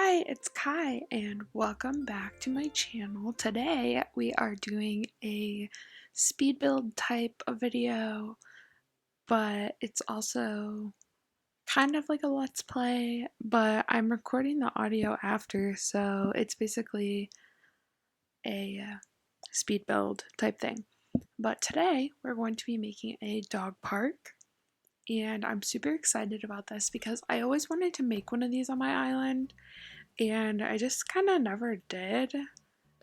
Hi, it's Kai and welcome back to my channel. Today we are doing a speed build type of video, but it's also kind of like a let's play, but I'm recording the audio after, so it's basically a speed build type thing. But today we're going to be making a dog park. And I'm super excited about this because I always wanted to make one of these on my island, and I just kind of never did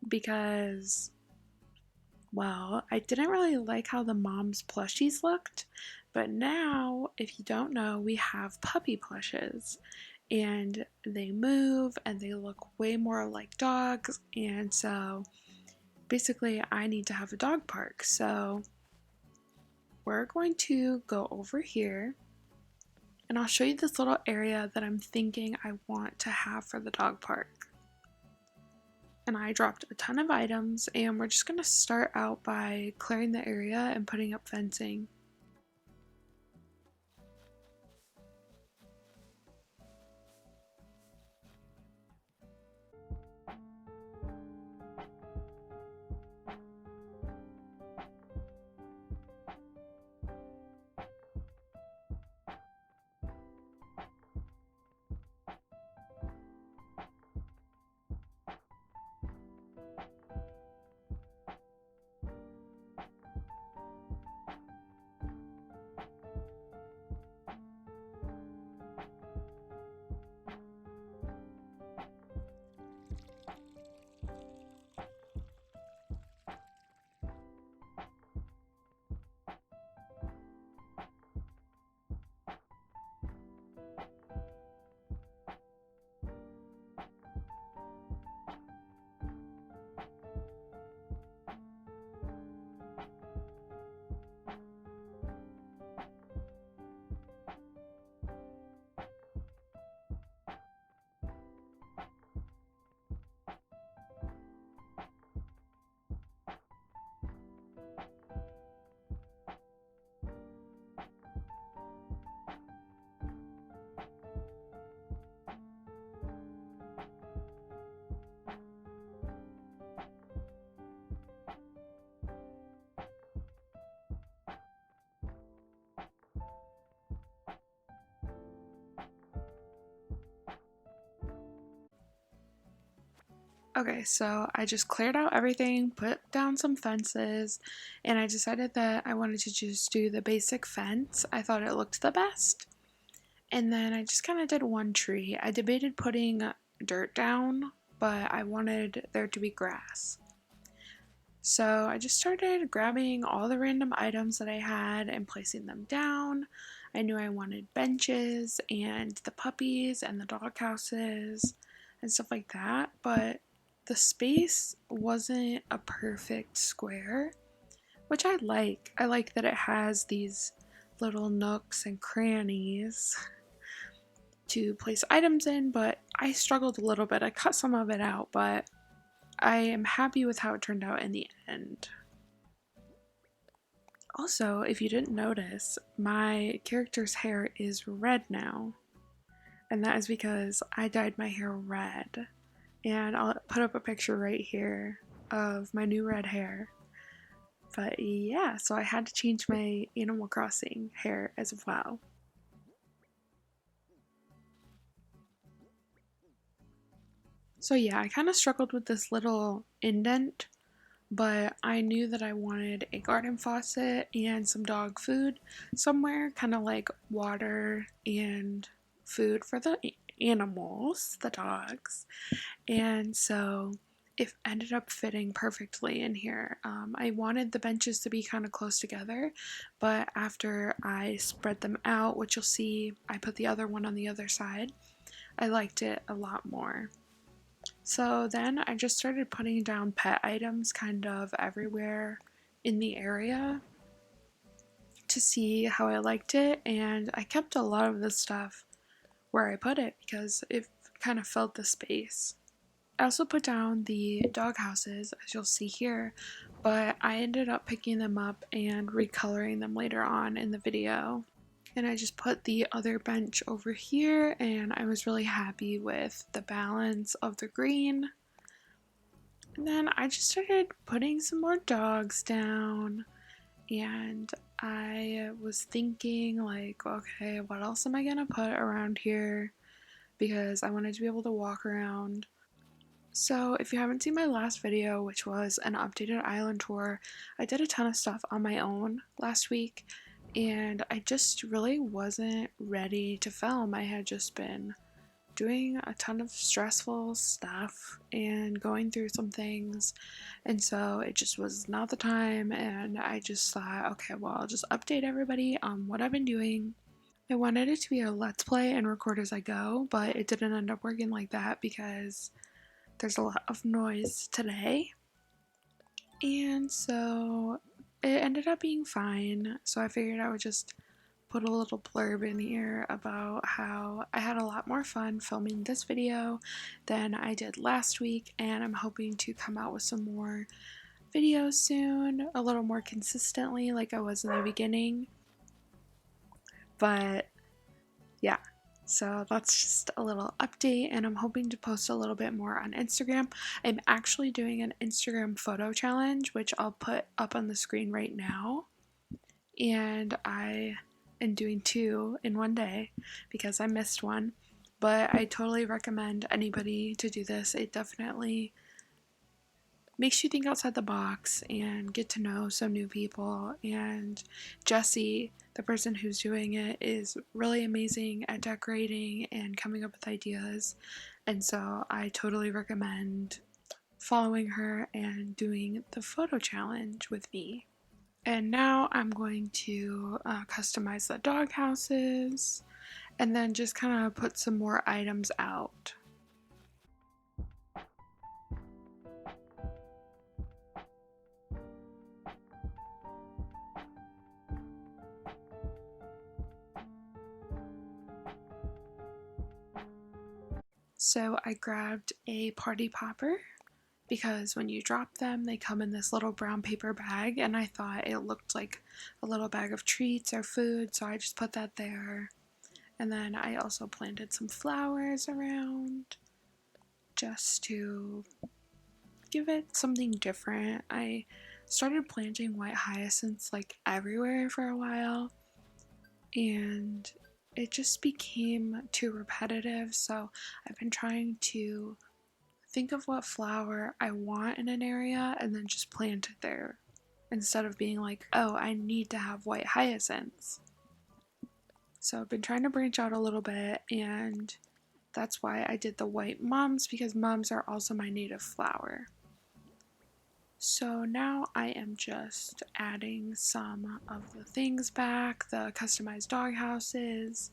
because, well, I didn't really like how the mom's plushies looked. But now, if you don't know, we have puppy plushes and they move and they look way more like dogs. And so basically, I need to have a dog park. So we're going to go over here and I'll show you this little area that I'm thinking I want to have for the dog park. And I dropped a ton of items, and we're just going to start out by clearing the area and putting up fencing. Okay, so I just cleared out everything, put down some fences, and I decided that I wanted to just do the basic fence. I thought it looked the best. And then I just kind of did one tree. I debated putting dirt down, but I wanted there to be grass. So I just started grabbing all the random items that I had and placing them down. I knew I wanted benches and the puppies and the dog houses and stuff like that, but the space wasn't a perfect square, which I like. I like that it has these little nooks and crannies to place items in, but I struggled a little bit. I cut some of it out, but I am happy with how it turned out in the end. Also, if you didn't notice, my character's hair is red now, and that is because I dyed my hair red. And I'll put up a picture right here of my new red hair. But yeah, so I had to change my Animal Crossing hair as well. So yeah, I kind of struggled with this little indent, but I knew that I wanted a garden faucet and some dog food somewhere, kind of like water and food for the animals, the dogs. And so it ended up fitting perfectly in here. I wanted the benches to be kind of close together, but after I spread them out, which you'll see, I put the other one on the other side, I liked it a lot more. So then I just started putting down pet items kind of everywhere in the area to see how I liked it, and I kept a lot of the stuff where I put it because it kind of filled the space. I also put down the dog houses, as you'll see here, but I ended up picking them up and recoloring them later on in the video. and I just put the other bench over here, and I was really happy with the balance of the green. And then I just started putting some more dogs down, and I was thinking like, okay, what else am I gonna put around here, because I wanted to be able to walk around. So if you haven't seen my last video, which was an updated island tour, I did a ton of stuff on my own last week, and I just really wasn't ready to film. I had just been doing a ton of stressful stuff and going through some things, and so it just was not the time, and I just thought, okay, well, I'll just update everybody on what I've been doing. I wanted it to be a let's play and record as I go, but it didn't end up working like that because there's a lot of noise today, and so it ended up being fine. So I figured I would just put a little blurb in here about how I had a lot more fun filming this video than I did last week, and I'm hoping to come out with some more videos soon, a little more consistently like I was in the beginning. But yeah, so that's just a little update, and I'm hoping to post a little bit more on Instagram. I'm actually doing an Instagram photo challenge, which I'll put up on the screen right now, and I am doing 2 in one day because I missed one, but I totally recommend anybody to do this. It definitely makes you think outside the box and get to know some new people. And Jessie, the person who's doing it, is really amazing at decorating and coming up with ideas, and so I totally recommend following her and doing the photo challenge with me. And now I'm going to customize the dog houses and then just kind of put some more items out. So I grabbed a party popper because when you drop them, they come in this little brown paper bag, and I thought it looked like a little bag of treats or food, so I just put that there. And then I also planted some flowers around just to give it something different. I started planting white hyacinths like everywhere for a while, and it just became too repetitive, so I've been trying to think of what flower I want in an area and then just plant it there instead of being like, oh, I need to have white hyacinths. So I've been trying to branch out a little bit, and that's why I did the white mums, because mums are also my native flower. So now I am just adding some of the things back, the customized dog houses,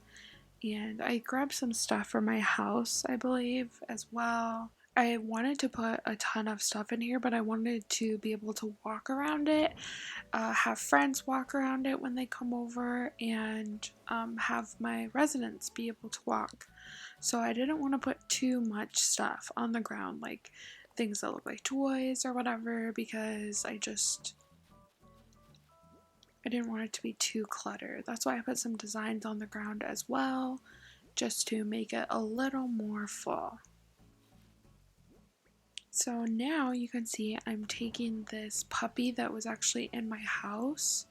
and I grabbed some stuff for my house, I believe, as well. I wanted to put a ton of stuff in here, but I wanted to be able to walk around it, have friends walk around it when they come over, and have my residents be able to walk. So I didn't want to put too much stuff on the ground, like things that look like toys or whatever, because I didn't want it to be too cluttered. That's why I put some designs on the ground as well, just to make it a little more full. So now you can see I'm taking this puppy that was actually in my house,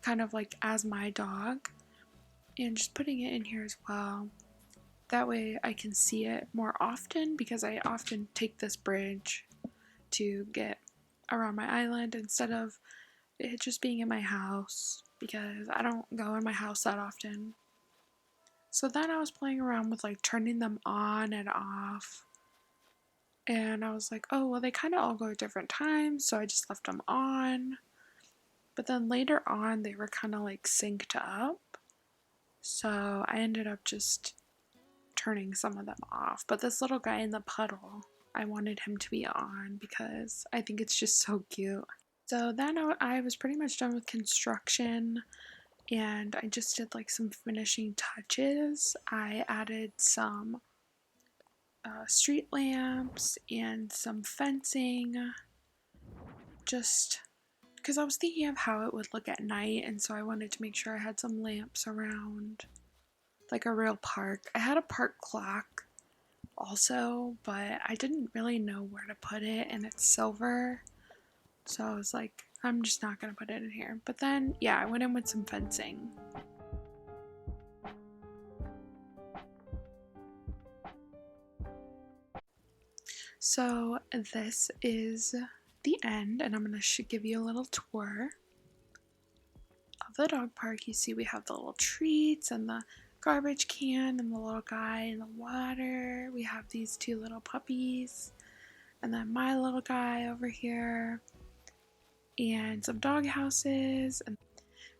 kind of like as my dog, and just putting it in here as well. That way I can see it more often, because I often take this bridge to get around my island instead of it just being in my house, because I don't go in my house that often. So then I was playing around with like turning them on and off, and I was like, oh, well, they kind of all go at different times, so I just left them on. But then later on, they were kind of like synced up, so I ended up just turning some of them off. But this little guy in the puddle, I wanted him to be on because I think it's just so cute. So then I was pretty much done with construction, and I just did like some finishing touches. I added some street lamps and some fencing, just because I was thinking of how it would look at night, and so I wanted to make sure I had some lamps around, like a real park. I had a park clock also, but I didn't really know where to put it, and it's silver, so I was like, I'm just not gonna put it in here. But then, yeah, I went in with some fencing. So this is the end, and I'm gonna give you a little tour of the dog park. You see we have the little treats and the garbage can and the little guy in the water. We have these two little puppies and then my little guy over here and some dog houses. And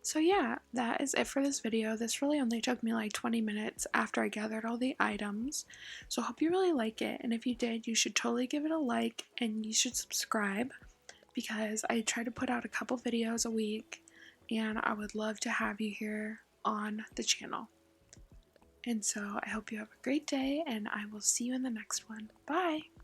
so yeah, that is it for this video. This really only took me like 20 minutes after I gathered all the items. So I hope you really like it, and if you did, you should totally give it a like and you should subscribe, because I try to put out a couple videos a week and I would love to have you here on the channel. And so I hope you have a great day, and I will see you in the next one. Bye!